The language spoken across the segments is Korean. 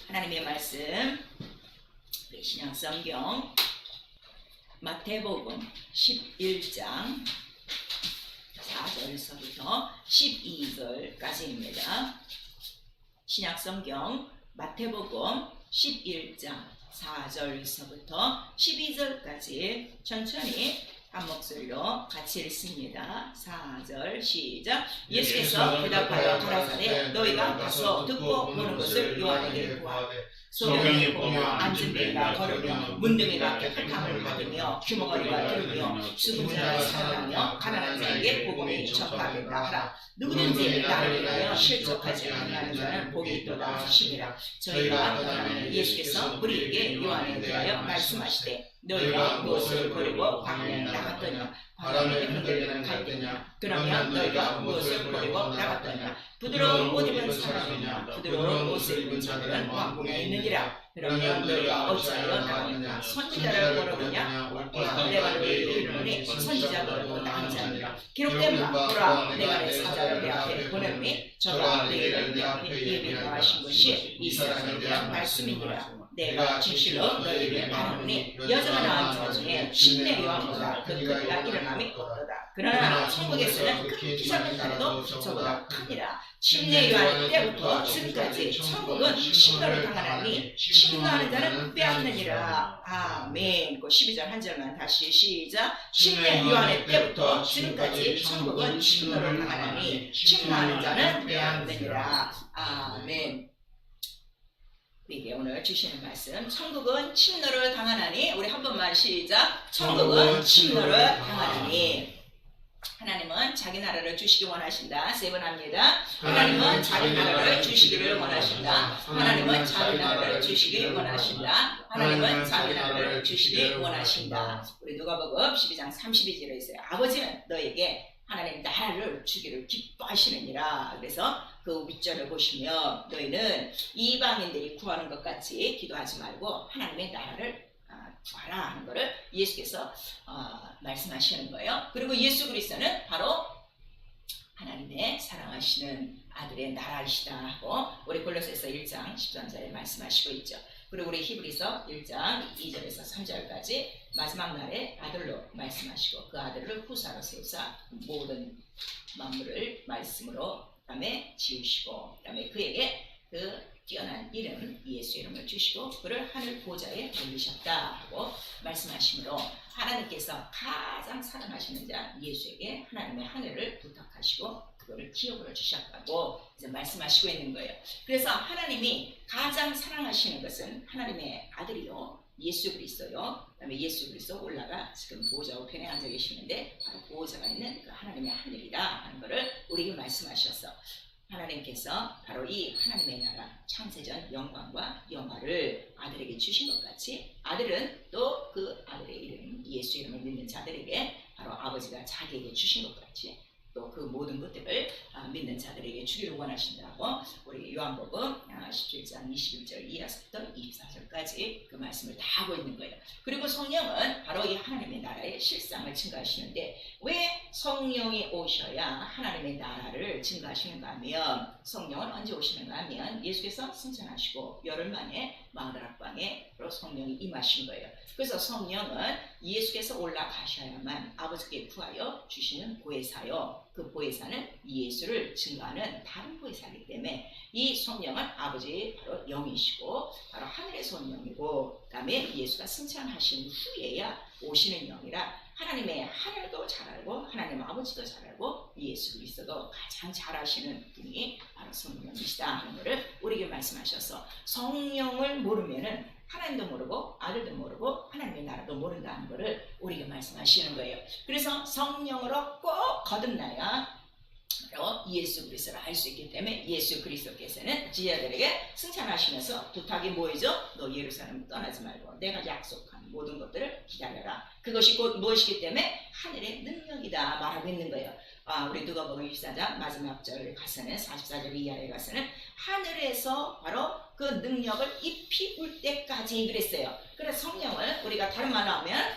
하나님의 말씀, 우리 신약 성경 마태복음 11장 4절서부터 12절까지입니다. 신약 성경 마태복음 11장 4절서부터 12절까지 천천히 한 목소리로 같이 읽습니다. 4절 시작. 예수께서 대답하여 가라사대 너희가 가서 듣고 보는 것을 요한에게 구하되 소경이 보며 앉은 배가 걸으며 문둥이가 깨끗함을 받으며 귀머거리가 들으며 죽은 자가 살아나며 가난한 자에게 복음이 전파된다 하라. 누구든지 나를 위하여 실족하지 아니하는 자는 복이 있도다 하시니라. 저희가 떠나면 예수께서 우리에게 요한에 대하여 말씀하시되 너희가 무엇을 버리고 광야에 나갔더냐 바람에 흔들리는 갈대냐 그러면 너희가 무엇을 버리고 나갔더냐 부드러운 옷 입은 사람이냐 부드러운 옷을 입은 자들은 왕궁에 있느니라. 그러면 너희가 어찌하여 나가느냐 선지자를 모르느냐 내가 너희에게 이르노니 선지자보다 나은 자니라. 기록된 바 보라 내가 내 사자를 내 앞에 보내노니 저가 너희를 내 앞에 예비하신 것이 이 사람에 대한 말씀이니라. 내가 진실로 너희에게 말하노니 여자가 낳은 자 중에 침례 요한보다 그 크기가 일어남이 없도다. 그러나 천국에서는 큰 기적을 따라도 저보다 크니라. 침례 요한 때부터 지금까지 천국은 침노를 당하나니 침노하는 자는 빼앗느니라. 아멘. 12절 한 절만 다시 시작. 침례 요한의 때부터 지금까지 천국은 침노를 당하나니 침노하는 자는 빼앗느니라. 아멘. 우리에게 오늘 주시는 말씀, 천국은 침노를 당하나니, 우리 한 번만 시작. 천국은 침노를 당하나니. 하나님은 자기 나라를 주시기 원하신다. 세 번 합니다. 하나님은 자기 나라를 주시기를 원하신다. 하나님은 자기 나라를 주시기 원하신다. 하나님은 자기 나라를 주시기 원하신다. 우리 누가복음 12장 32절에 있어요. 아버지는 너에게 하나님 나라를 주기를 기뻐하시느니라. 그래서 그 윗절을 보시면 너희는 이방인들이 구하는 것 같이 기도하지 말고 하나님의 나라를 구하라 하는 것을 예수께서 말씀하시는 거예요. 그리고 예수 그리스도는 바로 하나님의 사랑하시는 아들의 나라이시다 하고 우리 골로새서 1장 13절에 말씀하시고 있죠. 그리고 우리 히브리서 1장 2절에서 3절까지 마지막 날에 아들로 말씀하시고 그 아들을 후사로 세우사 모든 만물을 말씀으로 그다음에 지으시고 그다음에 그에게 그 뛰어난 이름 예수 이름을 주시고 그를 하늘 보좌에 올리셨다 하고 말씀하시므로 하나님께서 가장 사랑하시는 자 예수에게 하나님의 하늘을 부탁하시고 그거를 기업으로 주셨다고 이제 말씀하시고 있는 거예요. 그래서 하나님이 가장 사랑하시는 것은 하나님의 아들이요 예수 그리스도요. 그다음에 예수 그리스도 올라가 지금 보좌 우편에 앉아 계시는데 바로 보좌가 있는 그 하나님의 하늘이다 하는 것을 우리에게 말씀하셔서 하나님께서 바로 이 하나님의 나라 창세전 영광과 영화를 아들에게 주신 것 같이 아들은 또 그 아들의 이름 예수 이름을 믿는 자들에게 바로 아버지가 자기에게 주신 것 같이 또 그 모든 것들을 믿는 자들에게 주기를 원하신다고 우리 요한복음 17장 21절 이하서부터 24절까지 그 말씀을 다 하고 있는 거예요. 그리고 성령은 바로 이 하나님의 나라의 실상을 증가하시는데 왜 성령이 오셔야 하나님의 나라를 증가하시는가 하면 성령은 언제 오시는가 하면 예수께서 승천하시고 열흘 만에 마가다락방에 성령이 임하신 거예요. 그래서 성령은 예수께서 올라가셔야만 아버지께 구하여 주시는 보혜사요. 그 보혜사는 예수를 증거하는 다른 보혜사이기 때문에 이 성령은 아버지의 바로 영이시고 바로 하늘의 성령이고 그 다음에 예수가 승천하신 후에야 오시는 영이라 하나님의 하늘도 잘 알고 하나님 아버지도 잘 알고 예수 그리스도도 가장 잘 아시는 분이 바로 성령이시다 하는 것을 우리에게 말씀하셔서 성령을 모르면은 하나님도 모르고 아들도 모르고 하나님의 나라도 모른다는 것을 우리에게 말씀하시는 거예요. 그래서 성령으로 꼭 거듭나야 바로 예수 그리스도를 알 수 있기 때문에 예수 그리스도께서는 지자들에게 승천하시면서 부탁이 뭐이죠? 너 예루살렘 떠나지 말고 내가 약속한 모든 것들을 기다려라. 그것이 곧 무엇이기 때문에 하늘의 능력이다 말하고 있는 거예요. 우리 누가복음 24장 마지막 절에 가서는 44절 이하에 가서는 하늘에서 바로 그 능력을 입히울 때까지 그랬어요. 그래서 성령을 우리가 다른 말로 하면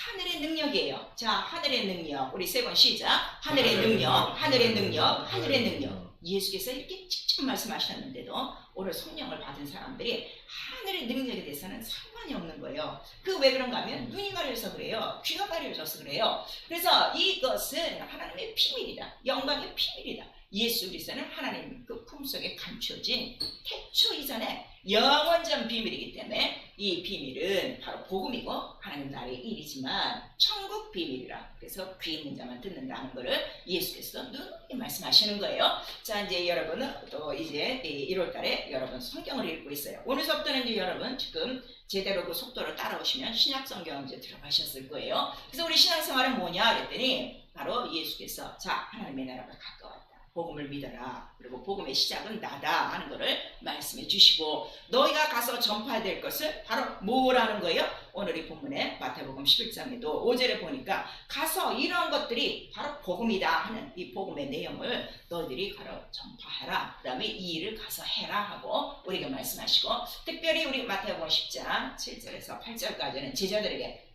하늘의 능력이에요. 자, 하늘의 능력. 우리 세 번 시작. 하늘의 능력, 하늘의 능력, 하늘의 능력. 예수께서 이렇게 직접 말씀하셨는데도 오늘 성령을 받은 사람들이 하늘의 능력에 대해서는 상관이 없는 거예요. 그 왜 그런가 하면 눈이 가려져서 그래요. 귀가 가려져서 그래요. 그래서 이것은 하나님의 비밀이다. 영광의 비밀이다. 예수 그리스도는 하나님 그 품속에 감춰진 태초 이전에 영원전 비밀이기 때문에 이 비밀은 바로 복음이고 하나님 나라의 일이지만 천국 비밀이라. 그래서 귀 있는 자만 듣는다는 것을 예수께서 누누이 말씀하시는 거예요. 자, 이제 여러분은 또 이제 1월 달에 여러분 성경을 읽고 있어요. 오늘서부터는 이제 여러분 지금 제대로 그 속도로 따라오시면 신약 성경 이제 들어가셨을 거예요. 그래서 우리 신앙생활은 뭐냐 그랬더니 바로 예수께서 자, 하나님의 나라가 가까웠다. 복음을 믿어라. 그리고 복음의 시작은 나다 하는 것을 말씀해 주시고 너희가 가서 전파해야 될 것을 바로 뭐라는 거예요? 오늘 이 본문에 마태복음 11장에도 5절에 보니까 가서 이러한 것들이 바로 복음이다 하는 이 복음의 내용을 너희들이 바로 전파해라. 그 다음에 이 일을 가서 해라 하고 우리가 말씀하시고 특별히 우리 마태복음 10장 7절에서 8절까지는 제자들에게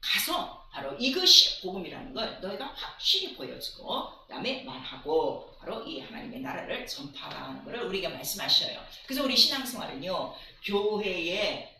가서 바로 이것이 복음이라는 걸 너희가 확실히 보여주고 그 다음에 말하고 바로 이 하나님의 나라를 전파하는 것을 우리가 말씀하셔요. 그래서 우리 신앙생활은요 교회에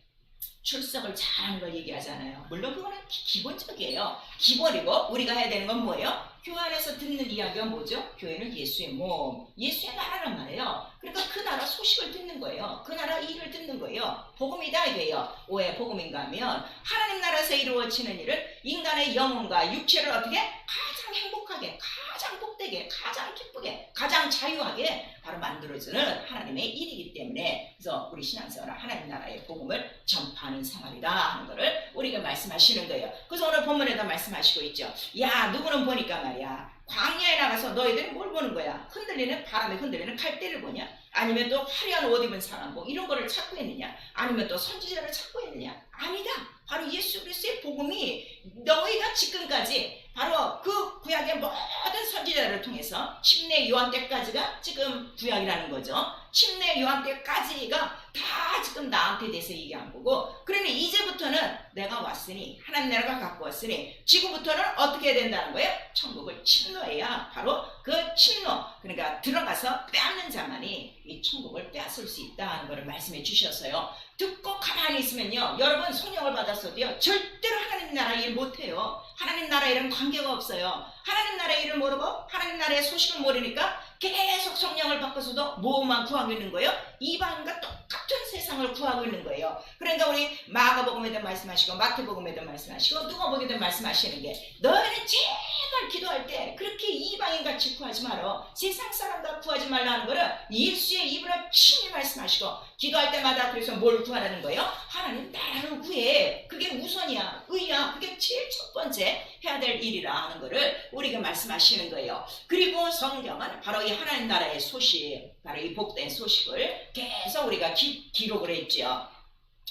출석을 잘하는 걸 얘기하잖아요. 물론 그거는 기본적이에요. 기본이고 우리가 해야 되는 건 뭐예요? 교회 안에서 듣는 이야기가 뭐죠? 교회는 예수의 몸, 예수의 나라란 말이에요. 그러니까 그 나라 소식을 듣는 거예요. 그 나라 일을 듣는 거예요. 복음이다 이거예요. 왜 복음인가 하면 하나님 나라에서 이루어지는 일을 인간의 영혼과 육체를 어떻게 가장 행복하게, 가장 복되게, 가장 기쁘게, 가장 자유하게 바로 만들어주는 하나님의 일이기 때문에 그래서 우리 신앙생활은 하나님 나라의 복음을 전파하는 생활이다 하는 것을 우리가 말씀하시는 거예요. 그래서 오늘 본문에도 말씀하시고 있죠. 야 누구는 보니까 말이야 광야에 나가서 너희들이 뭘 보는 거야? 흔들리는 바람에 흔들리는 갈대를 보냐? 아니면 또 화려한 옷 입은 사람 뭐 이런 거를 찾고 있느냐? 아니면 또 선지자를 찾고 있느냐? 아니다. 바로 예수 그리스도의 복음이 너희가 지금까지 바로 그 구약의 모든 선지자를 통해서 침례 요한 때까지가 지금 구약이라는 거죠. 침례 요한 때까지가 다 지금 나한테 대해서 얘기한 거고 그러니 이제부터는 내가 왔으니 하나님 나라가 갖고 왔으니 지금부터는 어떻게 해야 된다는 거예요? 천국을 침노해야 바로 그 침노 그러니까 들어가서 빼앗는 자만이 이 천국을 빼앗을 수 있다는 것을 말씀해 주셨어요. 듣고 가만히 있으면요 여러분 성령을 받았어도요 절대로 하나님 나라 일 못해요. 하나님 나라 일은 관계가 없어요. 하나님 나라 일을 모르고 하나님 나라의 소식을 모르니까 계속 성령을 받고서도 뭐만 구하고 있는 거예요? 이방인과 똑같은 세상을 구하고 있는 거예요. 그러니까 우리 마가복음에도 말씀하시고 마태복음에도 말씀하시고 누가복음에도 말씀하시는 게 너희는 제발 기도할 때 그렇게 이방인같이 구하지 말어. 세상 사람과 구하지 말라는 거를 예수의 입으로 친히 말씀하시고 기도할 때마다 그래서 뭘 구하라는 거예요? 하나님 나라를 구해. 그게 우선이야. 의야. 그게 제일 첫 번째 해야 될 일이라 하는 거를 우리가 말씀하시는 거예요. 그리고 성경은 바로 이 하나님 나라의 소식, 바로 이 복된 소식을 계속 우리가 기록을 했죠.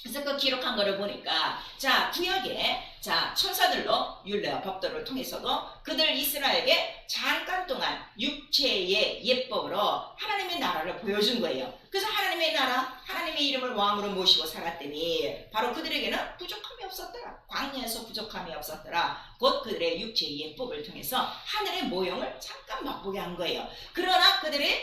그래서 그 기록한 거를 보니까 자 구약에 자 천사들로 율례와 법도를 통해서도 그들 이스라엘에게 잠깐 동안 육체의 예법으로 하나님의 나라를 보여준 거예요. 그래서 하나님의 나라 하나님의 이름을 왕으로 모시고 살았더니 바로 그들에게는 부족함이 없었더라. 광야에서 부족함이 없었더라. 곧 그들의 육체의 예법을 통해서 하늘의 모형을 잠깐 맛보게 한 거예요. 그러나 그들이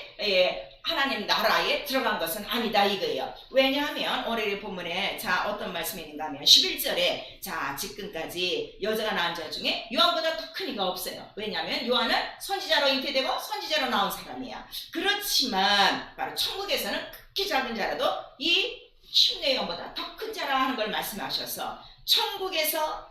하나님 나라에 들어간 것은 아니다 이거예요. 왜냐하면 오늘 본문에 자 어떤 말씀이 있는가 하면 11절에 자 지금까지 여자가 낳은 자 중에 요한보다 더 큰 이가 없어요. 왜냐하면 요한은 선지자로 잉태되고 선지자로 나온 사람이야. 그렇지만 바로 천국에서는 극히 작은 자라도 이 침례 요한보다 더 큰 자라 하는 걸 말씀하셔서 천국에서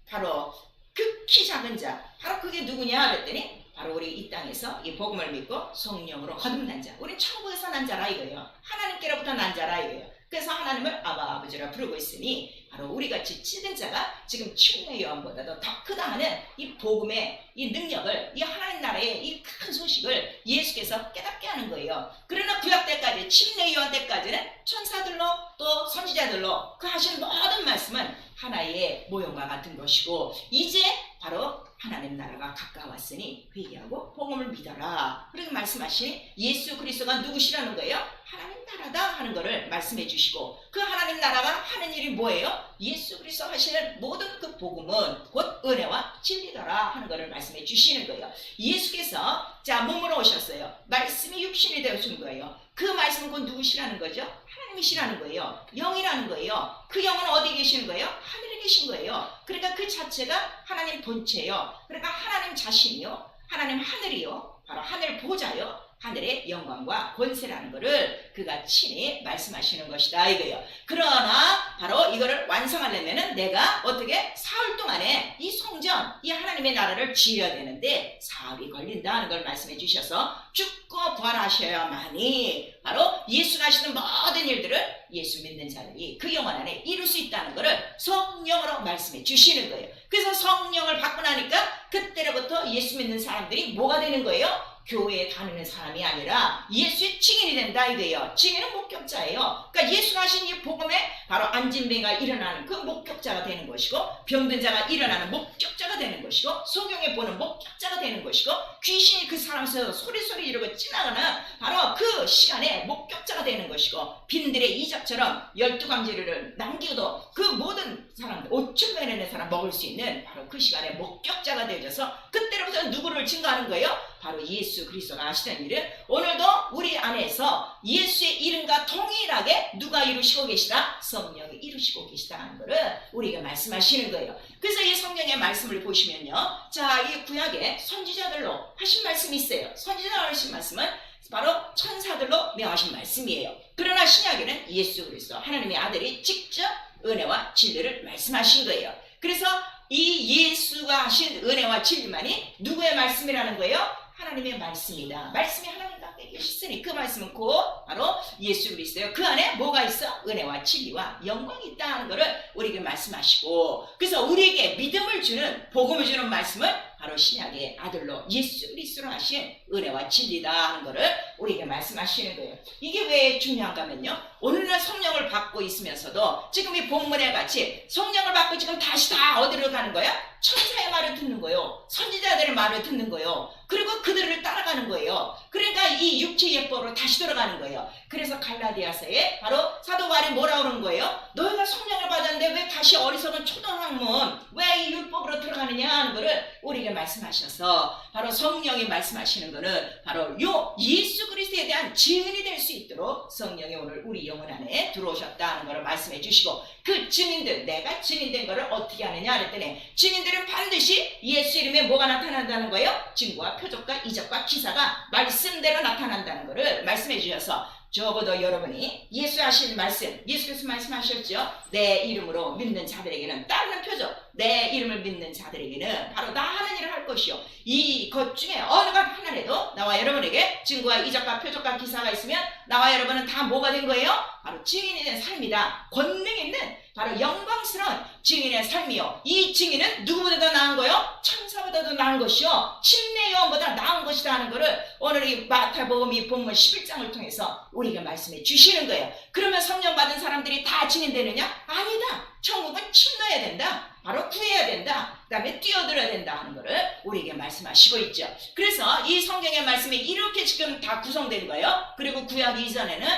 바로 극히 작은 자 바로 그게 누구냐 그랬더니 바로 우리 이 땅에서 이 복음을 믿고 성령으로 거듭난 자. 우린 천국에서 난 자라 이거예요. 하나님께로부터 난 자라 이거예요. 그래서 하나님을 아바 아버지라 부르고 있으니 바로 우리같이 찌든 자가 지금 침례 요한보다도 더 크다 하는 이 복음의 이 능력을 이 하나님 나라의 이 큰 소식을 예수께서 깨닫게 하는 거예요. 그러나 구약 때까지 침례 요한 때까지는 천사들로 또 선지자들로 그 하신 모든 말씀은 하나의 모형과 같은 것이고 이제 바로 하나님 나라가 가까웠으니 회개하고 복음을 믿어라. 그렇게 말씀하시니 예수 그리스도가 누구시라는 거예요? 하나님 나라다 하는 것을 말씀해 주시고 그 하나님 나라가 하는 일이 뭐예요? 예수 그리스도 하시는 모든 그 복음은 곧 은혜와 진리더라 하는 것을 말씀해 주시는 거예요. 예수께서 자, 몸으로 오셨어요. 말씀이 육신이 되어준 거예요. 그 말씀은 곧 누구시라는 거죠? 하나님이시라는 거예요. 영이라는 거예요. 그 영은 어디 계시는 거예요? 하늘에 계신 거예요. 그러니까 그 자체가 하나님 본체예요. 그러니까 하나님 자신이요, 하나님 하늘이요, 바로 하늘 보좌요, 하늘의 영광과 권세라는 것을 그가 친히 말씀하시는 것이다 이거예요. 그러나 바로 이거를 완성하려면은 내가 어떻게 사흘 동안에 이 성전, 이 하나님의 나라를 지어야 되는데 사흘이 걸린다는 걸 말씀해 주셔서 죽고 부활하셔야만이 바로 예수가 하시는 모든 일들을 예수 믿는 자들이 그 영혼 안에 이룰 수 있다는 것을 성령으로 말씀해 주시는 거예요. 그래서 성령을 받고 나니까 그때로부터 예수 믿는 사람들이 뭐가 되는 거예요? 교회에 다니는 사람이 아니라 예수의 증인이 된다 이거예요. 증인은 목격자예요. 그러니까 예수가 하신 이 복음에 바로 안진뱅이가 일어나는 그 목격자가 되는 것이고, 병든 자가 일어나는 목격자가 되는 것이고, 소경에 보는 목격자가 되는 것이고, 귀신이 그 사람 속에서 소리소리 이러고 지나가는 바로 그 시간에 목격자가 되는 것이고, 빈들의 이적처럼 12광지를 남기고도 그 모든 사람들 5,000명에 있는 사람 먹을 수 있는 바로 그 시간에 목격자가 되어져서 그때로부터 누구를 증거하는 거예요? 바로 예수 그리스도가 하시던 일을 오늘도 우리 안에서 예수의 이름과 동일하게 누가 이루시고 계시다? 성령이 이루시고 계시다는 것을 우리에게 말씀하시는 거예요. 그래서 이 성경의 말씀을 보시면요, 자, 이 구약에 선지자들로 하신 말씀이 있어요. 선지자들로 하신 말씀은 바로 천사들로 명하신 말씀이에요. 그러나 신약에는 예수 그리스도 하나님의 아들이 직접 은혜와 진리를 말씀하신 거예요. 그래서 이 예수가 하신 은혜와 진리만이 누구의 말씀이라는 거예요? 하나님의 말씀이다. 말씀이 하나님 가운데 계시으니 그 말씀은 곧 바로 예수 그리스도예요. 그 안에 뭐가 있어? 은혜와 진리와 영광이 있다는 것을 우리에게 말씀하시고, 그래서 우리에게 믿음을 주는, 복음을 주는 말씀을 바로 신약의 아들로 예수 그리스도로 하신 은혜와 진리다 하는 것을 우리에게 말씀하시는 거예요. 이게 왜 중요한가 하면요, 오늘날 성령을 받고 있으면서도 지금 이 본문에 같이 성령을 받고 지금 다시 다 어디로 가는 거야? 천사의 말을 듣는 거예요. 선지자들의 말을 듣는 거예요. 그리고 그들을 따라가는 거예요. 그러니까 이 육체 예법으로 다시 돌아가는 거예요. 그래서 갈라디아서에 바로 사도 바울이 뭐라고 그러는 거예요? 너희가 성령을 받았는데 왜 다시 어리석은 초등학문, 왜 이 율법으로 들어가느냐 하는 거를 우리에게 말씀하셔서, 바로 성령이 말씀하시는 거는 바로 요 예수 그리스도에 대한 증인이 될 수 있도록 성령이 오늘 우리 영혼 안에 들어오셨다는 것을 말씀해 주시고, 그 증인들, 내가 증인된 것을 어떻게 하느냐 그랬더니, 증인들은 반드시 예수 이름에 뭐가 나타난다는 거예요? 증거와 표적과 이적과 기사가 말씀대로 나타난다는 것을 말씀해 주셔서, 적어도 여러분이 예수 하신 말씀, 예수께서 말씀하셨죠? 내 이름으로 믿는 자들에게는 따르는 표적, 내 이름을 믿는 자들에게는 바로 나 하는 일을 할 것이요, 이것 중에 어느 것 하나라도 나와 여러분에게 증거와 이적과 표적과 기사가 있으면 나와 여러분은 다 뭐가 된 거예요? 바로 증인이 된 삶이다. 권능 있는 바로 영광스러운 증인의 삶이요, 이 증인은 누구보다도 나은 거요? 천사보다도 나은 것이요, 침례 요한보다 나은 것이다 하는 것을 오늘 이 마태복음 이 본문 11장을 통해서 우리가 말씀해 주시는 거예요. 그러면 성령 받은 사람들이 다 증인되느냐? 아니다. 천국은 침노해야 된다. 바로 구해야 된다. 그 다음에 뛰어들어야 된다 하는 것을 우리에게 말씀하시고 있죠. 그래서 이 성경의 말씀이 이렇게 지금 다 구성된 거예요. 그리고 구약 이전에는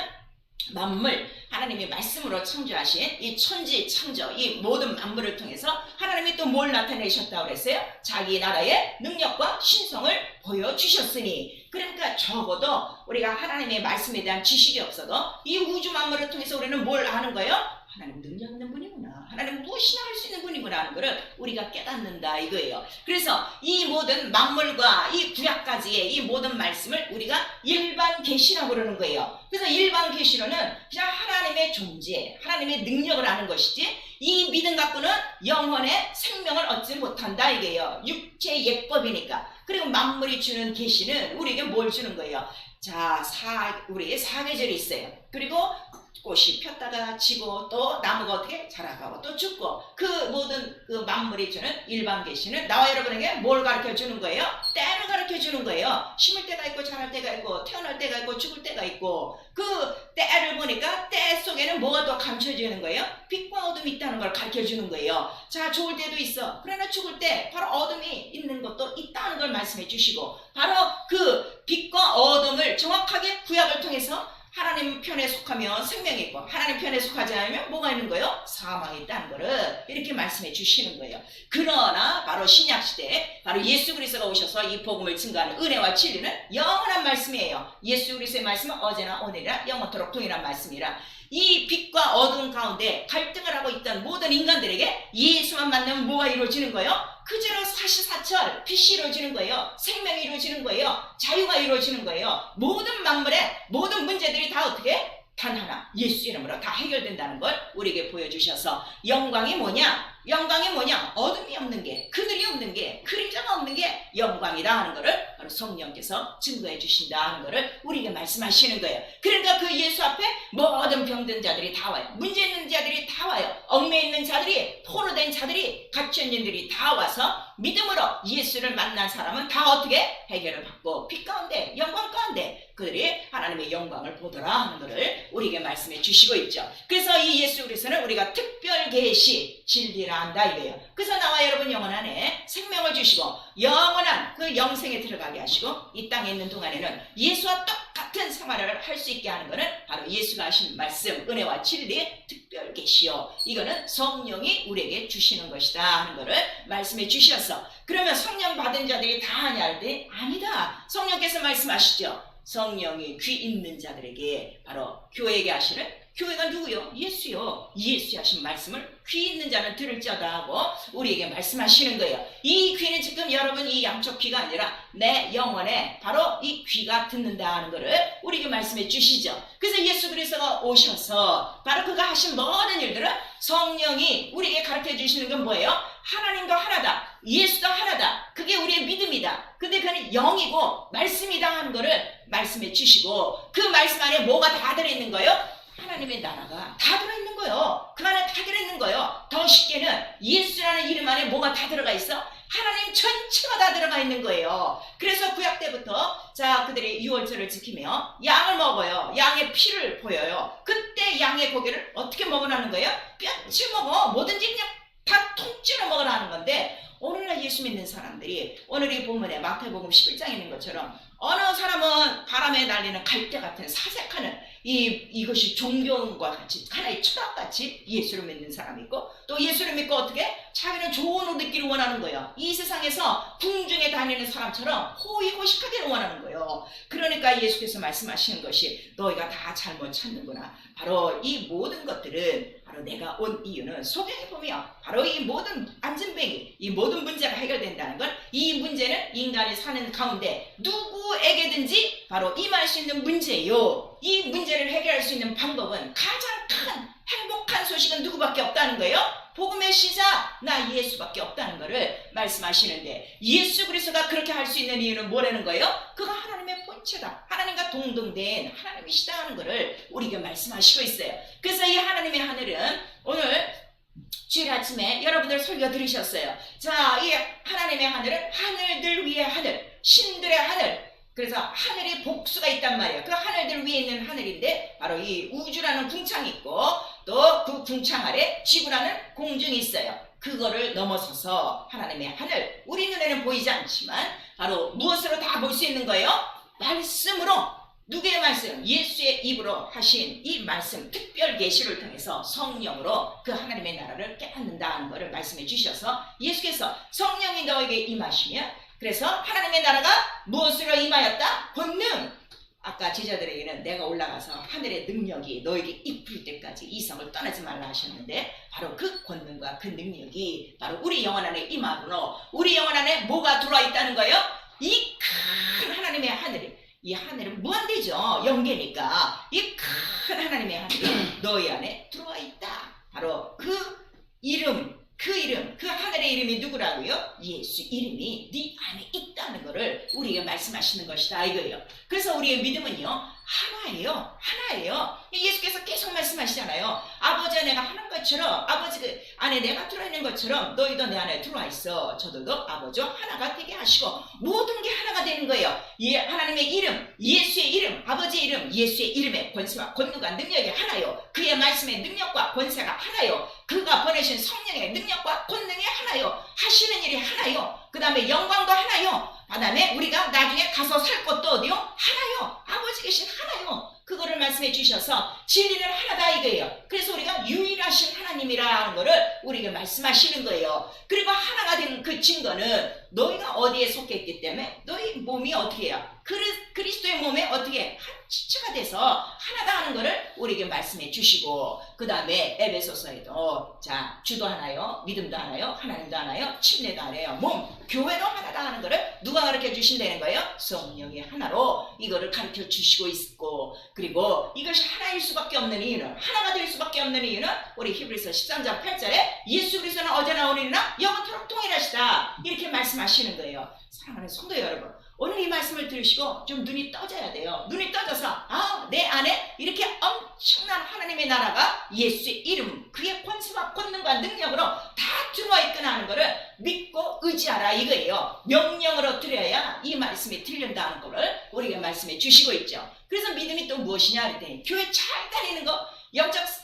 만물, 하나님이 말씀으로 창조하신 이 천지 창조, 이 모든 만물을 통해서 하나님이 또 뭘 나타내셨다고 그랬어요? 자기 나라의 능력과 신성을 보여주셨으니, 그러니까 적어도 우리가 하나님의 말씀에 대한 지식이 없어도 이 우주 만물을 통해서 우리는 뭘 아는 거예요? 하나님 능력 있는 분이구나, 하나님 무엇이나 할 수 있는 분이구나 하는 것을 우리가 깨닫는다 이거예요. 그래서 이 모든 만물과 이 구약까지의 이 모든 말씀을 우리가 일반 계시라고 그러는 거예요. 그래서 일반 계시로는 그냥 하나님의 존재, 하나님의 능력을 아는 것이지, 이 믿음 갖고는 영혼의 생명을 얻지 못한다 이게요. 육체의 예법이니까. 그리고 만물이 주는 계시는 우리에게 뭘 주는 거예요? 자, 우리의 사계절이 있어요. 그리고 꽃이 폈다가 지고, 또 나무가 어떻게 자라가고 또 죽고, 그 모든 그 만물이 주는 일반 계시는 나와 여러분에게 뭘 가르쳐 주는 거예요? 때를 가르쳐 주는 거예요. 심을 때가 있고 자랄 때가 있고 태어날 때가 있고 죽을 때가 있고, 그 때를 보니까 때 속에는 뭐가 또 감춰지는 거예요? 빛과 어둠이 있다는 걸 가르쳐 주는 거예요. 자, 좋을 때도 있어. 그러나 죽을 때 바로 어둠이 있는 것도 있다는 걸 말씀해 주시고, 바로 그 빛과 어둠을 정확하게 구약을 통해서 하나님 편에 속하면 생명이 있고 하나님 편에 속하지 않으면 뭐가 있는 거예요? 사망이 있다는 거를 이렇게 말씀해 주시는 거예요. 그러나 바로 신약시대에 바로 예수 그리스도가 오셔서 이 복음을 증거하는 은혜와 진리는 영원한 말씀이에요. 예수 그리스도의 말씀은 어제나 오늘이나 영원토록 동일한 말씀이라 이 빛과 어두운 가운데 갈등을 하고 있던 모든 인간들에게 예수만 만나면 뭐가 이루어지는 거예요? 그저로 사시사철 빛이 이루어지는 거예요. 생명이 이루어지는 거예요. 자유가 이루어지는 거예요. 모든 만물의 모든 문제들이 다 어떻게? 단 하나 예수 이름으로 다 해결된다는 걸 우리에게 보여주셔서 영광이 뭐냐? 영광이 뭐냐? 어둠이 없는 게, 그늘이 없는 게, 그림자가 없는 게 영광이다 하는 것을 바로 성령께서 증거해 주신다 하는 것을 우리에게 말씀하시는 거예요. 그러니까 그 예수 앞에 모든 병든 자들이 다 와요. 문제 있는 자들이 다 와요. 얽매여 있는 자들이, 포로된 자들이, 갇혀있는 자들이 다 와서 믿음으로 예수를 만난 사람은 다 어떻게? 해결을 받고 빛 가운데, 영광 가운데 그들이 하나님의 영광을 보더라 하는 것을 우리에게 말씀해 주시고 있죠. 그래서 이 예수 그리스도는 우리가 특별 계시 진리라 한다 이거예요. 그래서 나와 여러분 영혼 안에 생명을 주시고 영원한 그 영생에 들어가게 하시고 이 땅에 있는 동안에는 예수와 똑같은 생활을 할 수 있게 하는 것은 바로 예수가 하신 말씀, 은혜와 진리의 특별 계시요. 이거는 성령이 우리에게 주시는 것이다 하는 것을 말씀해 주셔서 그러면 성령 받은 자들이 다 하냐 할 때 아니다. 성령께서 말씀하시죠. 성령이 귀 있는 자들에게 바로 교회에게 하시는 교회가 누구요? 예수요. 예수 하신 말씀을 귀 있는 자는 들을지어다 하고 우리에게 말씀하시는 거예요. 이 귀는 지금 여러분 이 양쪽 귀가 아니라 내 영혼에 바로 이 귀가 듣는다 하는 것을 우리에게 말씀해 주시죠. 그래서 예수 그리스도가 오셔서 바로 그가 하신 모든 일들은 성령이 우리에게 가르쳐 주시는 건 뭐예요? 하나님도 하나다. 예수도 하나다. 그게 우리의 믿음이다. 근데 그는 영이고 말씀이다 하는 것을 말씀해 주시고 그 말씀 안에 뭐가 다 들어있는 거예요? 하나님의 나라가 다 들어있는 거예요. 그 안에 다 들어있는 거예요. 더 쉽게는 예수라는 이름 안에 뭐가 다 들어가 있어? 하나님 전체가 다 들어가 있는 거예요. 그래서 구약 때부터 자 그들이 유월절을 지키며 양을 먹어요. 양의 피를 보여요. 그때 양의 고기를 어떻게 먹으라는 거예요? 뼈치 먹어. 뭐든지 그냥 다 통째로 먹으라는 건데 오늘날 예수 믿는 사람들이 오늘 이 본문에 마태복음 11장에 있는 것처럼 어느 사람은 바람에 날리는 갈대 같은 사색하는 이것이 종교과 같이 하나의 철학같이 예수를 믿는 사람이 있고 또 예수를 믿고 어떻게? 자기는 좋은 옷 입기를 원하는 거예요. 이 세상에서 궁중에 다니는 사람처럼 호의호식하기를 원하는 거예요. 그러니까 예수께서 말씀하시는 것이 너희가 다 잘못 찾는구나. 바로 이 모든 것들은 바로 내가 온 이유는 소경에 보면 바로 이 모든 안전뱅이 이 모든 문제가 해결된다는 건 이 문제는 인간이 사는 가운데 누구에게든지 바로 임할 수 있는 문제요. 이 문제를 해결할 수 있는 방법은 가장 큰 행복한 소식은 누구밖에 없다는 거예요. 복음의 시작 나 예수밖에 없다는 것을 말씀하시는데 예수 그리스도가 그렇게 할 수 있는 이유는 뭐라는 거예요? 그가 하나님의 본체다. 하나님과 동등된 하나님이시다 하는 것을 우리에게 말씀하시고 있어요. 그래서 이 하나님의 하늘은 오늘 주일 아침에 여러분들 설교 들으셨어요. 자, 이 하나님의 하늘은 하늘들 위의 하늘, 신들의 하늘. 그래서 하늘이 복수가 있단 말이에요. 그 하늘들 위에 있는 하늘인데 바로 이 우주라는 궁창이 있고 또 그 궁창 아래 지구라는 공중이 있어요. 그거를 넘어서서 하나님의 하늘, 우리 눈에는 보이지 않지만 바로 무엇으로 다 볼 수 있는 거예요? 말씀으로. 누구의 말씀? 예수의 입으로 하신 이 말씀, 특별 계시를 통해서 성령으로 그 하나님의 나라를 깨닫는다 하는 것을 말씀해 주셔서 예수께서 성령이 너에게 임하시면 그래서 하나님의 나라가 무엇으로 임하였다? 권능. 아까 제자들에게는 내가 올라가서 하늘의 능력이 너에게 입힐 때까지 이 성을 떠나지 말라 하셨는데 바로 그 권능과 그 능력이 바로 우리 영혼 안에 임하므로 우리 영혼 안에 뭐가 들어와 있다는 거예요? 이 큰 하나님의 하늘이 이 하늘은 무한대죠. 영계니까 이 큰 하나님의 하늘이 너희 안에 들어와 있다. 바로 그 이름, 그 하늘의 이름이 누구라고요? 예수 이름이 네 안에 있다는 것을 우리에게 말씀하시는 것이다 이거예요. 그래서 우리의 믿음은요 하나예요. 예수께서 계속 말씀하시잖아요. 아버지 안에 내가 하는 것처럼 아버지 안에 내가 들어있는 것처럼 너희도 내 안에 들어와 있어. 저들도 아버지와 하나가 되게 하시고 모든 게 하나가 되는 거예요. 하나님의 이름, 예수의 이름, 아버지의 이름, 예수의 이름의 권세와 권능과 능력이 하나요. 그의 말씀의 능력과 권세가 하나요. 그가 보내신 성령의 능력과 권능이 하나요. 하시는 일이 하나요. 그 다음에 영광도 하나요. 그 다음에 우리가 나중에 가서 살 것도 어디요? 하나요. 아버지 계신 하나요. 그거를 말씀해 주셔서 진리는 하나다 이거예요. 그래서 우리가 유일하신 하나님이라는 거를 우리에게 말씀하시는 거예요. 그리고 하나가 된 그 증거는 너희가 어디에 속했기 때문에 너희 몸이 어떻게 해요? 그리스도의 몸에 어떻게 한 지체가 돼서 하나다 하는 거를 우리에게 말씀해 주시고, 그 다음에 에베소서에도 자, 주도 하나요, 믿음도 하나요, 하나님도 하나요, 침례도 하나요, 몸, 교회도 하나다 하는 거를 누가 가르쳐 주신다는 거예요? 성령이 하나로 이거를 가르쳐 주시고 있고, 그리고 이것이 하나일 수밖에 없는 이유는, 하나가 될 수밖에 없는 이유는 우리 히브리서 13장 8절에 예수 그리스도는 어제나 오늘이나 영원토록 동일하시다 이렇게 말씀하시는 거예요. 사랑하는 성도 여러분, 오늘 이 말씀을 들으시고 좀 눈이 떠져야 돼요. 눈이 떠져서 내 안에 이렇게 엄청난 하나님의 나라가 예수의 이름, 그의 권세와 권능과 능력으로 다 들어와 있구나 하는 것을 믿고 의지하라 이거예요. 명령으로 드려야 이 말씀이 들린다는 것을 우리가 말씀해 주시고 있죠. 그래서 믿음이 또 무엇이냐 그랬더니 교회 잘 다니는 거,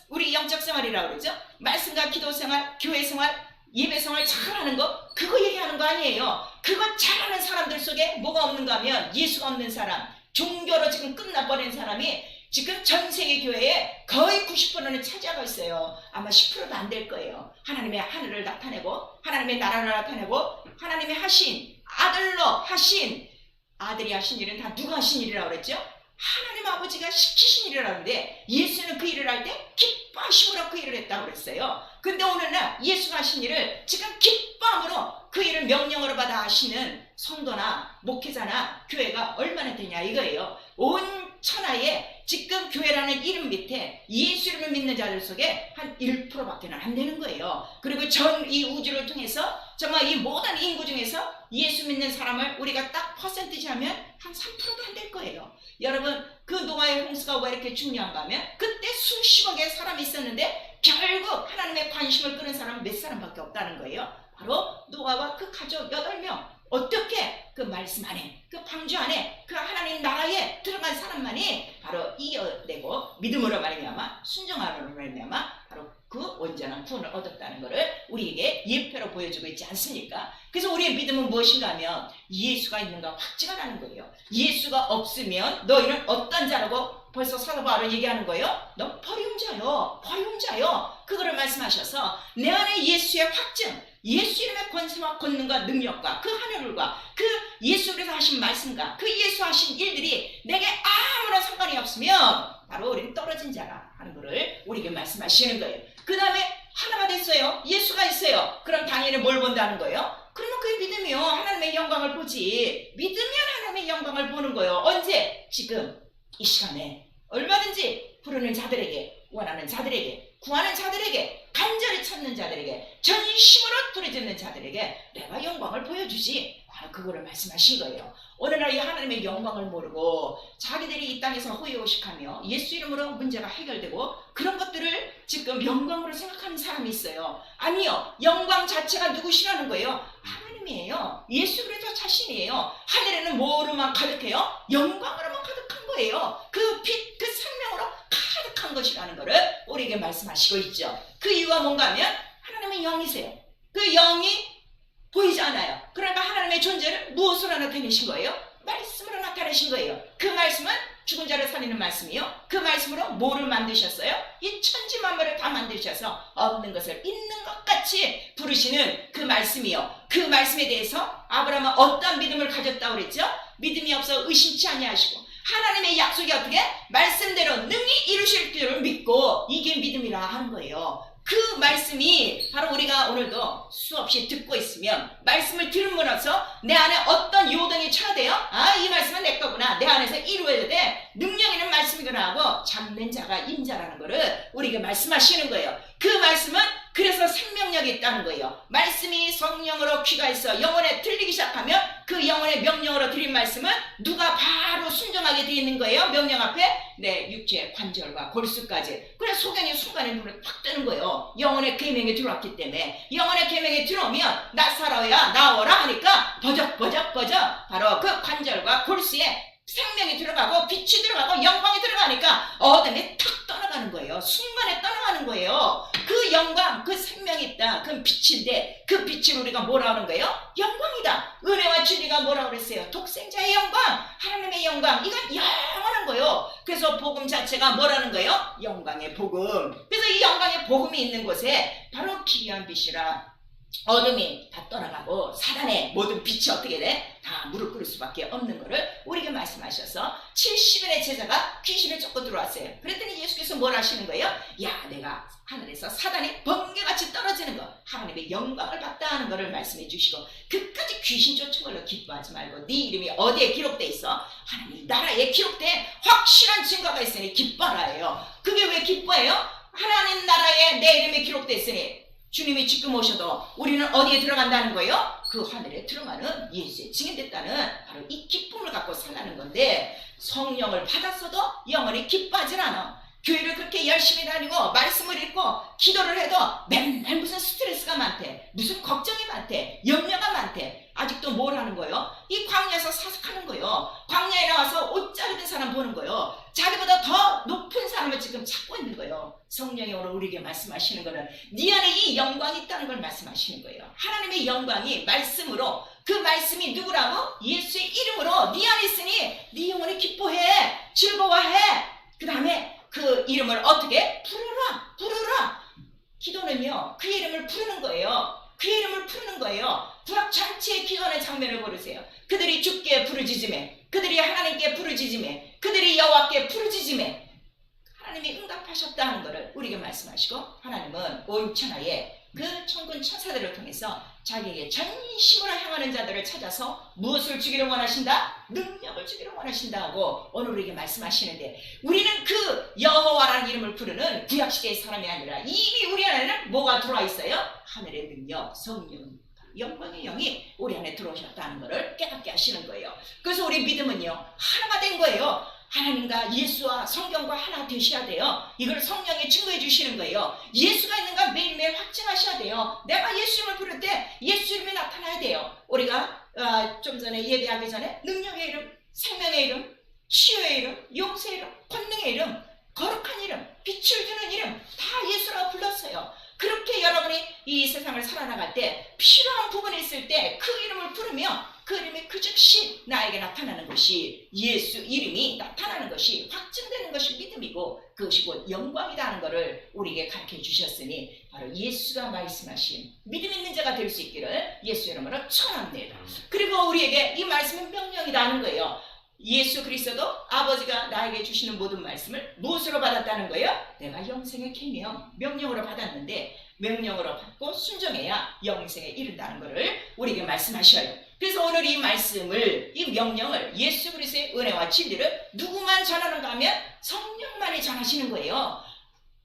우리 영적 생활이라고 그러죠. 말씀과 기도 생활, 교회 생활, 예배 생활 잘하는 거, 그거 얘기하는 거 아니에요. 그거 잘하는 사람들 속에 뭐가 없는가 하면 예수가 없는 사람, 종교로 지금 끝나버린 사람이 지금 전 세계 교회에 거의 90%는 차지하고 있어요. 아마 10%도 안 될 거예요. 하나님의 하늘을 나타내고 하나님의 나라를 나타내고 하나님의 하신 아들로 하신, 아들이 하신 일은 다 누가 하신 일이라고 그랬죠? 하나님 아버지가 시키신 일을 하는데 예수는 그 일을 할 때 기뻐하심으로 그 일을 했다고 그랬어요. 근데 오늘날 예수가 하신 일을 지금 기뻐함으로 그 일을 명령으로 받아 하시는 성도나 목회자나 교회가 얼마나 되냐 이거예요. 온 천하에 지금 교회라는 이름 밑에 예수 이름을 믿는 자들 속에 한 1%밖에 안 되는 거예요. 그리고 전 이 우주를 통해서 정말 이 모든 인구 중에서 예수 믿는 사람을 우리가 딱 퍼센티지 하면 한 3%도 안 될 거예요. 여러분, 그 노아의 홍수가 왜 이렇게 중요한가 하면 그때 수십억의 사람이 있었는데 결국 하나님의 관심을 끄는 사람은 몇 사람밖에 없다는 거예요. 바로 노아와 그 가족 8명. 어떻게 그 말씀 안에, 그 방주 안에, 그 하나님 나라에 들어간 사람만이 바로 이겨내고 믿음으로 말미암아, 순종함으로 말미암아 바로 그 온전한 구원을 얻었다는 것을 우리에게 예표로 보여주고 있지 않습니까? 그래서 우리의 믿음은 무엇인가 하면 예수가 있는가 확증을 하는 거예요. 예수가 없으면 너희는 어떤 자라고 벌써 사도 바울은 얘기하는 거예요. 너 버리운 자요, 버리운 자요. 그거를 말씀하셔서 내 안에 예수의 확증, 예수 이름의 권세와 권능과 능력과 그 하늘과 그 예수 그래서 하신 말씀과 그 예수 하신 일들이 내게 아무런 상관이 없으면 바로 우리는 떨어진 자라 하는 것을 우리에게 말씀하시는 거예요. 그 다음에 하나가 됐어요. 예수가 있어요. 그럼 당연히 뭘 본다는 거예요? 그러면 그게 믿으면 하나님의 영광을 보지. 믿으면 하나님의 영광을 보는 거예요. 언제? 지금 이 시간에 얼마든지 부르는 자들에게, 원하는 자들에게, 구하는 자들에게, 간절히 찾는 자들에게, 전심으로 부르짖는 자들에게 내가 영광을 보여주지. 바로 그거를 말씀하신 거예요. 오늘날 이 하나님의 영광을 모르고 자기들이 이 땅에서 호의호식하며 예수 이름으로 문제가 해결되고 그런 것들을 지금 영광으로 생각하는 사람이 있어요. 아니요, 영광 자체가 누구시라는 거예요? 하나님이에요. 예수 그리스도 자신이에요. 하늘에는 뭐로만 가득해요? 영광으로만 가득한 거예요. 그 빛, 그 생명으로 가득한 것이라는 것을 우리에게 말씀하시고 있죠. 그 이유가 뭔가 하면 하나님의 영이세요. 그 영이 보이지 않아요. 그러니까 하나님의 존재를 무엇으로 나타내신 거예요? 말씀으로 나타내신 거예요. 그 말씀은 죽은 자를 살리는 말씀이요. 그 말씀으로 뭐를 만드셨어요? 이 천지 만물을 다 만드셔서 없는 것을 있는 것 같이 부르시는 그 말씀이요. 그 말씀에 대해서 아브라함은 어떤 믿음을 가졌다고 그랬죠? 믿음이 없어 의심치 아니하시고 하나님의 약속이 어떻게? 말씀대로 능히 이루실 줄을 믿고 이게 믿음이라 하는 거예요. 그 말씀이 바로 우리가 오늘도 수없이 듣고 있으면 말씀을 들음으로써 내 안에 어떤 요동이 쳐야 돼요? 이 말씀은 내 거구나. 내 안에서 이루어야 돼. 능력 있는 말씀이구나 하고 잡는 자가 임자라는 것을 우리에게 말씀하시는 거예요. 그 말씀은 그래서 생명력이 있다는 거예요. 말씀이 성령으로 귀가 있어 영혼에 들리기 시작하면 그 영혼의 명령으로 드린 말씀은 누가 바로 순종하게 되어 있는 거예요. 명령 앞에 내 육체 관절과 골수까지. 그래 소경이 순간에 눈을 탁 뜨는 거예요. 영혼의 계명이 들어왔기 때문에. 영혼의 계명이 들어오면 나사로야 나오라 하니까 버적버적 바로 그 관절과 골수에 생명이 들어가고 빛이 들어가고 영광이 들어가니까 어둠이 탁 떠나가는 거예요. 순간에 떠나가는 거예요. 그 영광, 그 생명이 있다. 그 빛인데 그 빛을 우리가 뭐라 하는 거예요? 영광이다. 은혜와 진리가 뭐라고 그랬어요? 독생자의 영광, 하나님의 영광. 이건 영원한 거예요. 그래서 복음 자체가 뭐라는 거예요? 영광의 복음. 그래서 이 영광의 복음이 있는 곳에 바로 기이한 빛이라 어둠이 다 떠나가고 사단의 모든 빛이 어떻게 돼? 다 무릎 꿇을 수밖에 없는 거를 우리에게 말씀하셔서 70인의 제자가 귀신을 쫓고 들어왔어요. 그랬더니 예수께서 뭘 하시는 거예요? 야, 내가 하늘에서 사단이 번개같이 떨어지는 거, 하나님의 영광을 받다 하는 거를 말씀해 주시고, 그까지 귀신 쫓은 걸로 기뻐하지 말고 네 이름이 어디에 기록돼 있어? 하나님 나라에 기록된 확실한 증거가 있으니 기뻐라예요. 그게 왜 기뻐해요? 하나님 나라에 내 이름이 기록돼 있으니 주님이 지금 오셔도 우리는 어디에 들어간다는 거예요? 그 하늘에 들어가는 예수의 증인됐다는 바로 이 기쁨을 갖고 살라는 건데, 성령을 받았어도 영원히 기뻐하진 않아. 교회를 그렇게 열심히 다니고 말씀을 읽고 기도를 해도 맨날 무슨 스트레스가 많대, 무슨 걱정이 많대, 염려가 많대. 아직도 뭘 하는 거예요? 이 광야에서 사색하는 거예요. 광야에 나와서 옷자리 된 사람 보는 거예요. 자기보다 더 높은 사람을 지금 찾고 있는 거예요. 성령이 오늘 우리에게 말씀하시는 거는 네 안에 이 영광이 있다는 걸 말씀하시는 거예요. 하나님의 영광이 말씀으로, 그 말씀이 누구라고? 예수의 이름으로 네 안에 있으니 네 영혼이 기뻐해, 즐거워해. 그 다음에 그 이름을 어떻게? 부르라. 기도는요, 그 이름을 부르는 거예요. 그 이름을 부르는 거예요. 구약 전체의 기도하는 장면을 보세요. 그들이 주께 부르짖으매, 그들이 하나님께 부르짖으매, 그들이 여호와께 부르짖으매 하나님이 응답하셨다는 것을 우리에게 말씀하시고, 하나님은 온 천하에 그 천군 천사들을 통해서 자기에게 전심으로 향하는 자들을 찾아서 무엇을 주기를 원하신다? 능력을 주기를 원하신다 하고 오늘 우리에게 말씀하시는데, 우리는 그 여호와라는 이름을 부르는 구약시대의 사람이 아니라 이미 우리 안에는 뭐가 들어와 있어요? 하늘의 능력, 성령, 영광의 영이 우리 안에 들어오셨다는 것을 깨닫게 하시는 거예요. 그래서 우리 믿음은요, 하나가 된 거예요. 하나님과 예수와 성경과 하나 되셔야 돼요. 이걸 성령이 증거해 주시는 거예요. 예수가 있는가 매일매일 확증하셔야 돼요. 내가 예수 이름을 부를 때 예수 이름이 나타나야 돼요. 우리가 좀 전에 예배하기 전에 능력의 이름, 생명의 이름, 치유의 이름, 용서의 이름, 권능의 이름, 거룩한 이름, 빛을 주는 이름 다 예수라고 불렀어요. 그렇게 여러분이 이 세상을 살아나갈 때 필요한 부분이 있을 때 그 이름을 부르며 그 이름이 그 즉시 나에게 나타나는 것이, 예수 이름이 나타나는 것이 확증되는 것이 믿음이고, 그것이 곧 영광이다 하는 것을 우리에게 가르쳐 주셨으니 바로 예수가 말씀하신 믿음 있는 자가 될 수 있기를 예수 이름으로 축원합니다. 그리고 우리에게 이 말씀은 명령이다 하는 거예요. 예수 그리스도도 아버지가 나에게 주시는 모든 말씀을 무엇으로 받았다는 거예요? 내가 영생의 계명, 명령으로 받았는데 명령으로 받고 순종해야 영생에 이른다는 것을 우리에게 말씀하셔요. 그래서 오늘 이 말씀을, 이 명령을, 예수 그리스도의 은혜와 진리를 누구만 전하는가 하면 성령만이 전하시는 거예요.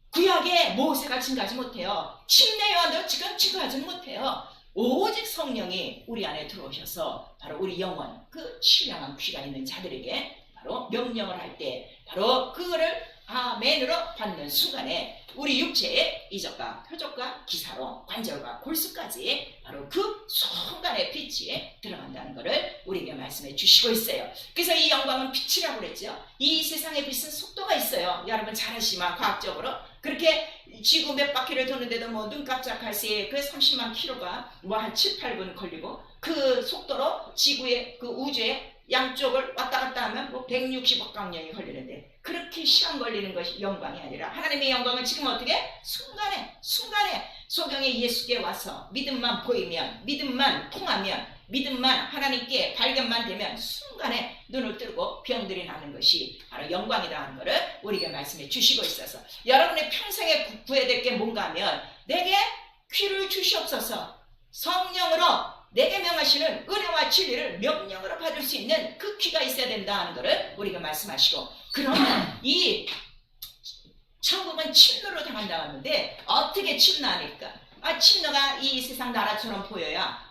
구약에 모세가 증거하지 못해요. 침례 요한도 지금 증거하지는 못해요. 오직 성령이 우리 안에 들어오셔서 바로 우리 영혼, 그 신령한 귀가 있는 자들에게 바로 명령을 할 때 바로 그거를 아멘으로 받는 순간에 우리 육체의 이적과 표적과 기사로 관절과 골수까지 바로 그 순간의 빛이 들어간다는 것을 우리에게 말씀해 주시고 있어요. 그래서 이 영광은 빛이라고 그랬죠. 이 세상의 빛은 속도가 있어요. 여러분 잘 아시지만 과학적으로 그렇게 지구 몇 바퀴를 도는데도 뭐 눈 깜짝할 새에 그 30만 킬로가 뭐 한 7, 8분 걸리고, 그 속도로 지구의 그 우주의 양쪽을 왔다 갔다 하면 뭐 160억 광년이 걸리는데, 그렇게 시간 걸리는 것이 영광이 아니라 하나님의 영광은 지금 어떻게? 순간에 소경의 예수께 와서 믿음만 보이면, 믿음만 통하면, 믿음만 하나님께 발견만 되면 순간에 눈을 뜨고 병들이 나는 것이 바로 영광이다 하는 것을 우리에게 말씀해 주시고 있어서, 여러분의 평생에 구해야 될 게 뭔가 하면 내게 귀를 주시옵소서, 성령으로 내게 명하시는 은혜와 진리를 명령으로 받을 수 있는 그 귀가 있어야 된다 하는 것을 우리가 말씀하시고, 그러면 이 천국은 침노로 당한다고 하는데 어떻게 침노하니까? 침노가 이 세상 나라처럼 보여야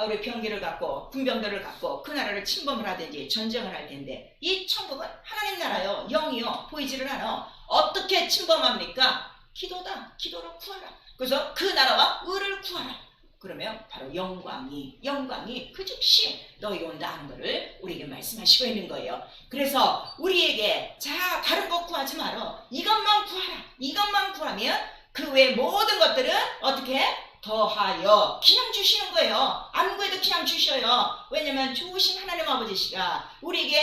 우리 병기를 갖고 군병들을 갖고 그 나라를 침범을 하든지 전쟁을 할 텐데, 이 천국은 하나님 나라요, 영이요, 보이지를 않아. 어떻게 침범합니까? 기도다. 기도로 구하라. 그래서 그 나라와 의를 구하라. 그러면 바로 영광이 그 즉시 너희가 온다 하는 것을 우리에게 말씀하시고 있는 거예요. 그래서 우리에게 자 다른 것 구하지 말어, 이것만 구하라. 이것만 구하면 그 외 모든 것들은 어떻게 더하여 그냥 주시는 거예요. 안 구해도 그냥 주셔요. 왜냐면 좋으신 하나님 아버지시가 우리에게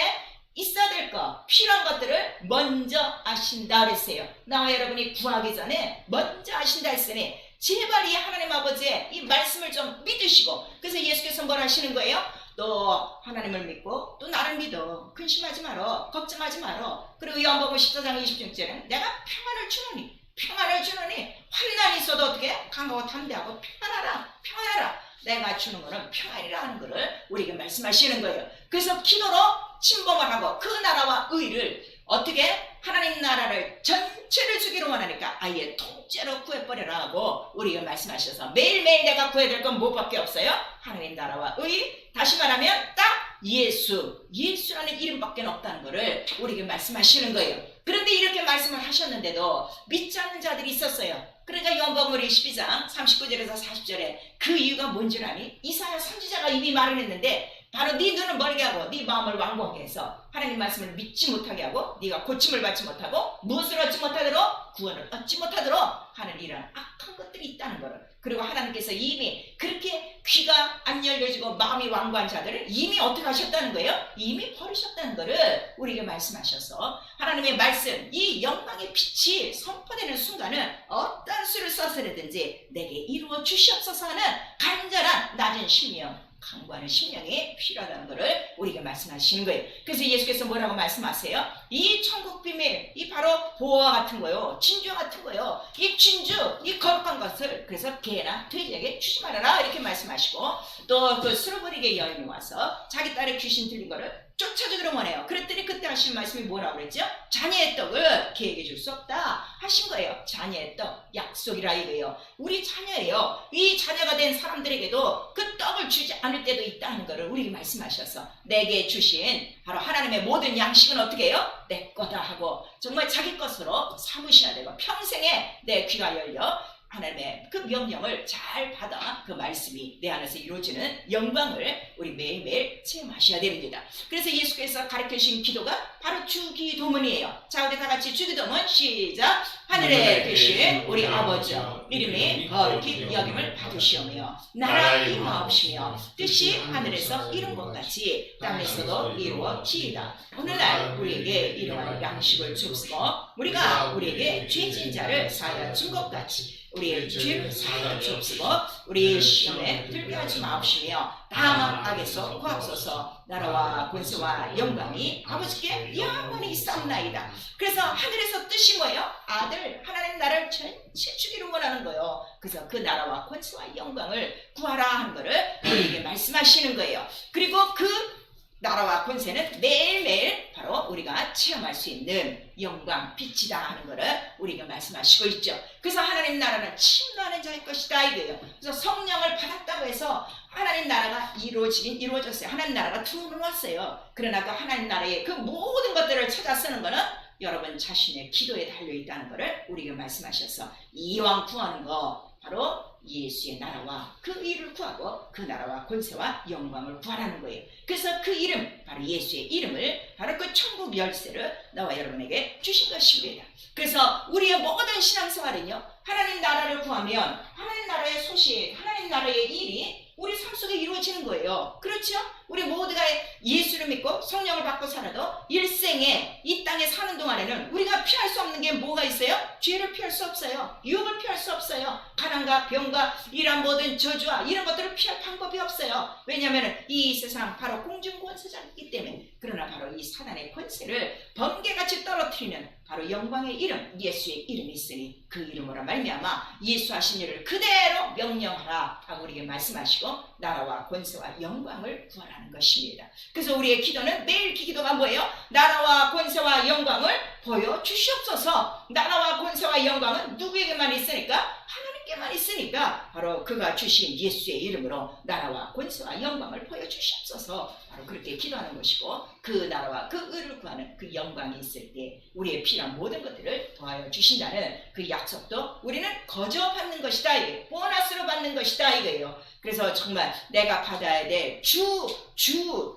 있어야 될 것, 필요한 것들을 먼저 아신다 그랬어요. 나와 여러분이 구하기 전에 먼저 아신다 했으니 제발 이 하나님 아버지의 이 말씀을 좀 믿으시고, 그래서 예수께서 뭘 하시는 거예요? 너 하나님을 믿고 또 나를 믿어. 근심하지 말어. 걱정하지 말어. 그리고 요한복음 14장 26절에는 내가 평안을 주노니 환난이 있어도 어떻게? 강하고 담대하고 평안하라. 내가 주는 거는 평안이라 하는 거를 우리에게 말씀하시는 거예요. 그래서 기도로 침범을 하고 그 나라와 의를 어떻게? 하나님 나라를 전체를 주기로 원하니까 아예 통째로 구해버려라 하고 우리가 말씀하셔서 매일매일 내가 구해야 될 건 뭐밖에 없어요? 하나님 나라와 의, 다시 말하면 딱 예수라는 이름밖에 없다는 거를 우리에게 말씀하시는 거예요. 그런데 이렇게 말씀을 하셨는데도 믿지 않는 자들이 있었어요. 그러니까 요한복음 12장 39절에서 40절에 그 이유가 뭔 줄 아니? 이사야 선지자가 이미 말을 했는데 바로 네 눈을 멀게 하고 네 마음을 완고하게 해서 하나님 말씀을 믿지 못하게 하고 네가 고침을 받지 못하고 무엇을 얻지 못하도록 구원을 얻지 못하도록 하는 이런 악한 것들이 있다는 거를, 그리고 하나님께서 이미 그렇게 귀가 안 열려지고 마음이 완고한 자들을 이미 어떻게 하셨다는 거예요? 이미 버리셨다는 거를 우리에게 말씀하셔서 하나님의 말씀, 이 영광의 빛이 선포되는 순간은 어떤 수를 써서라든지 내게 이루어 주시옵소서 하는 간절한 낮은 심령, 강구하는 심령이 필요하다는 것을 우리에게 말씀하시는 거예요. 그래서 예수께서 뭐라고 말씀하세요? 이 천국 비밀, 이 바로 보화와 같은 거요, 진주와 같은 거요, 이 진주, 이 거룩한 것을 그래서 개나 돼지에게 주지 말아라 이렇게 말씀하시고, 또 그 수르버리게 여인이 와서 자기 딸의 귀신 들린 거를 쫓아주기로 원해요. 그랬더니 그때 하신 말씀이 뭐라고 그랬죠? 자녀의 떡을 개에게 줄 수 없다 하신 거예요. 자녀의 떡, 약속이라 이거예요. 우리 자녀예요. 이 자녀가 된 사람들에게도 그 떡을 주지 않을 때도 있다는 것을 우리에게 말씀하셔서 내게 주신 바로 하나님의 모든 양식은 어떻게 해요? 내 거다 하고 정말 자기 것으로 삼으셔야 되고 평생에 내 귀가 열려 하나님의 그 명령을 잘 받아 그 말씀이 내 안에서 이루어지는 영광을 우리 매일매일 체험하셔야 됩니다. 그래서 예수께서 가르쳐주신 기도가 바로 주기도문이에요. 자, 우리 다 같이 주기도문 시작. 하늘에 계신 우리 아버지 이름이 거룩히 여김을 받으시오며 나라 임하옵시며 뜻이 하늘에서 이룬 것 같이 땅에서도 이루어지이다. 오늘날 우리에게 일용할 양식을 주옵시고 우리가 우리에게 죄진 자를 사하여 준 것 같이 우리의 죄를 사하여 주옵시고 우리 시험에 들게 하지 마옵시며 다만 악에서 구하옵소서. 나라와 권세와 영광이 아버지께 영원히 있사옵나이다. 그래서 하늘에서 뜻이 뭐예요? 아들 하나님 나라를 전체 주기를 원하는 거예요. 그래서 그 나라와 권세와 영광을 구하라 하는 거를 우리에게 말씀하시는 거예요. 그리고 그 나라와 권세는 매일매일 바로 우리가 체험할 수 있는 영광, 빛이다 하는 것을 우리에게 말씀하시고 있죠. 그래서 하나님 나라는 침노하는 자의 것이다 이거예요. 그래서 성령을 받았다고 해서 하나님 나라가 이루어졌어요. 하나님 나라가 들어왔어요. 그러나 그 하나님 나라의 그 모든 것들을 찾아 쓰는 것은 여러분 자신의 기도에 달려있다는 것을 우리에게 말씀하셔서 이왕 구하는 거 바로 예수의 나라와 그 일을 구하고 그 나라와 권세와 영광을 구하라는 거예요. 그래서 그 이름, 바로 예수의 이름을 바로 그 천국 열쇠를 나와 여러분에게 주신 것입니다. 그래서 우리의 모든 신앙생활은요, 하나님 나라를 구하면 하나님 나라의 소식, 하나님 나라의 일이 우리 삶 속에 이루어지는 거예요. 그렇죠? 우리 모두가 예수를 믿고 성령을 받고 살아도 일생에 이 땅에 사는 동안에는 우리가 피할 수 없는 게 뭐가 있어요? 죄를 피할 수 없어요. 유혹을 피할 수 없어요. 가난과 병과 이런 모든 저주와 이런 것들을 피할 방법이 없어요. 왜냐하면 이 세상 바로 공중권세자이기 때문에. 그러나 바로 이 사단의 권세를 번개같이 떨어뜨리는 바로 영광의 이름, 예수의 이름이 있으니 그 이름으로 말미암아 예수 하신 일을 그대로 명령하라 하고 우리에게 말씀하시고 나라와 권세와 영광을 구하라는 것입니다. 그래서 우리의 기도는 매일 기도가 뭐예요? 나라와 권세와 영광을 보여주시옵소서. 나라와 권세와 영광은 누구에게만 있으니까? 하나님께만 있으니까 바로 그가 주신 예수의 이름으로 나라와 권세와 영광을 보여주시옵소서. 바로 그렇게 기도하는 것이고 그 나라와 그 의를 구하는 그 영광이 있을 때 우리의 필요한 모든 것들을 더하여 주신다는 그 약속도 우리는 거저 받는 것이다 이거예요. 보너스로 받는 것이다 이거예요. 그래서 정말 내가 받아야 될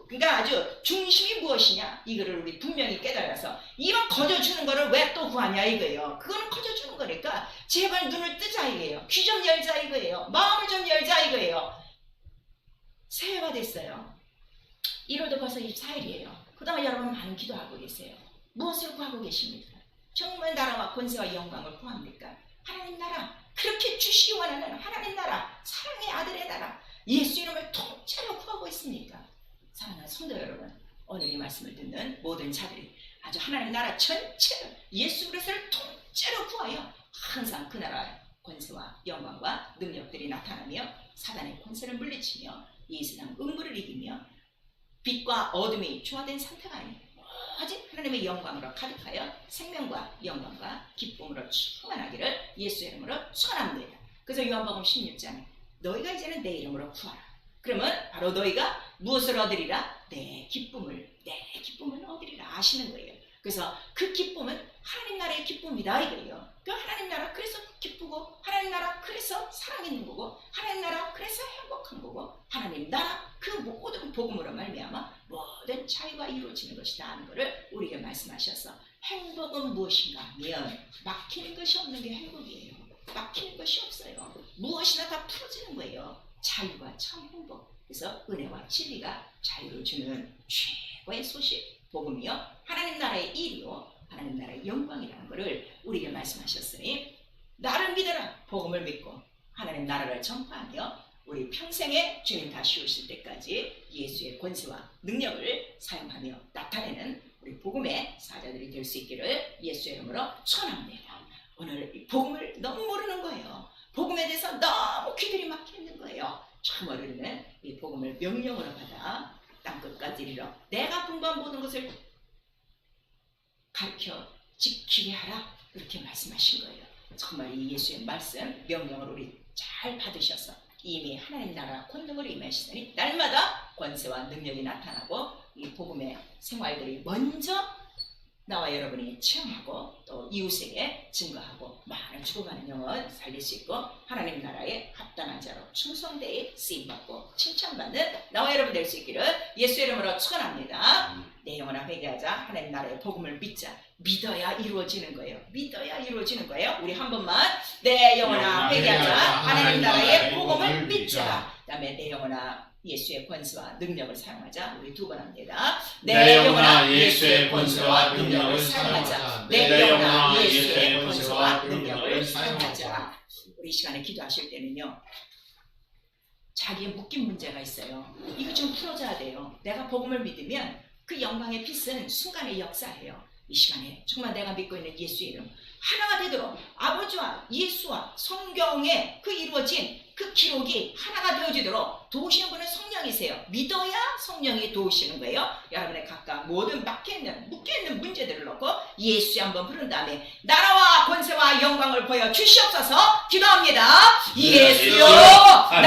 그러니까 아주 중심이 무엇이냐 이거를 우리 분명히 깨달아서 이런 거저 주는 거를 왜 또 구하냐 이거예요. 그거는 거저 주는 거니까 제발 눈을 뜨자 이거예요. 귀 좀 열자 이거예요. 마음을 좀 열자 이거예요. 새해가 됐어요. 1월도 벌써 24일이에요. 그 다음에 여러분 많은 기도하고 계세요. 무엇을 구하고 계십니까? 정말 나라와 권세와 영광을 구합니까? 하나님 나라, 그렇게 주시기 원하는 하나님 나라, 사랑의 아들의 나라, 예수 이름을 통째로 구하고 있습니까? 사랑하는 성도 여러분, 오늘 이 말씀을 듣는 모든 자들이 아주 하나님 나라 전체를 예수 그리스도를 통째로 구하여 항상 그 나라의 권세와 영광과 능력들이 나타나며 사단의 권세를 물리치며 이 세상 음부를 이기며 빛과 어둠이 조화된 상태가 아니에요. 오직 하나님의 영광으로 가득하여 생명과 영광과 기쁨으로 충만하기를 예수의 이름으로 축원합니다. 그래서 요한복음 16장에 너희가 이제는 내 이름으로 구하라. 그러면 바로 너희가 무엇을 얻으리라? 내 기쁨을 얻으리라 하시는 거예요. 그래서 그 기쁨은 하나님 나라의 기쁨이다 이거예요. 그 하나님 나라 그래서 기쁘고 하나님 나라 그래서 사랑 있는 거고 하나님 나라 그래서 행복한 거고 하나님 나라 그 모든 복음으로 말미암아 모든 자유가 이루어지는 것이다 하는 것을 우리에게 말씀하셔서 행복은 무엇인가 하면 막히는 것이 없는 게 행복이에요. 막히는 것이 없어요. 무엇이나 다 풀어지는 거예요. 자유가 참 행복. 그래서 은혜와 진리가 자유를 주는 최고의 소식 복음이요 하나님 나라의 일이요 하나님 나라의 영광이라는 것을 우리에게 말씀하셨으니 나를 믿어라 복음을 믿고 하나님 나라를 전파하며 우리 평생에 주님 다시 오실 때까지 예수의 권세와 능력을 사용하며 나타내는 우리 복음의 사자들이 될 수 있기를 예수의 이름으로 축원합니다. 오늘 이 복음을 너무 모르는 거예요. 복음에 대해서 너무 귀들이 막혀 있는 거예요. 참 어른은 이 복음을 명령으로 받아 땅끝까지 이르러 내가 분부한 모든 것을 가르쳐 지키게 하라 그렇게 말씀하신 거예요. 정말 이 예수의 말씀 명령을 우리 잘 받으셔서 이미 하나님 나라 권능으로 임하시더니 날마다 권세와 능력이 나타나고 이 복음의 생활들이 먼저 나와 여러분이 체험하고 또 이웃에게 증거하고 많은 죽어가는 영혼 살릴 수 있고 하나님 나라에 합당한 자로 충성되이 쓰임받고 칭찬받는 나와 여러분 될 수 있기를 예수의 이름으로 축원합니다. 내 영혼아 회개하자. 하나님 나라의 복음을 믿자. 믿어야 이루어지는 거예요. 믿어야 이루어지는 거예요. 우리 한 번만 내 영혼아 회개하자. 하나님 나라의 복음을 믿자. 그 다음에 내 영혼아 예수의 권세와 능력을 사용하자. 우리 두 번 합니다. 내 영혼아 예수의 권세와 능력을 사용하자. 내 영혼아 예수의 권세와 능력을 사용하자. 우리 이 시간에 기도하실 때는요. 자기의 묶인 문제가 있어요. 이거 좀 풀어줘야 돼요. 내가 복음을 믿으면 그 영광의 빛은 순간의 역사예요. 이 시간에 정말 내가 믿고 있는 예수의 이름 하나가 되도록 아버지와 예수와 성경에 그 이루어진 그 기록이 하나가 되어지도록 도우시는 분은 성령이세요. 믿어야 성령이 도우시는 거예요. 여러분의 각각 모든 막혀있는 묶여있는 문제들을 놓고 예수에 한번 부른 다음에 나라와 권세와 영광을 보여 주시옵소서 기도합니다. 예수여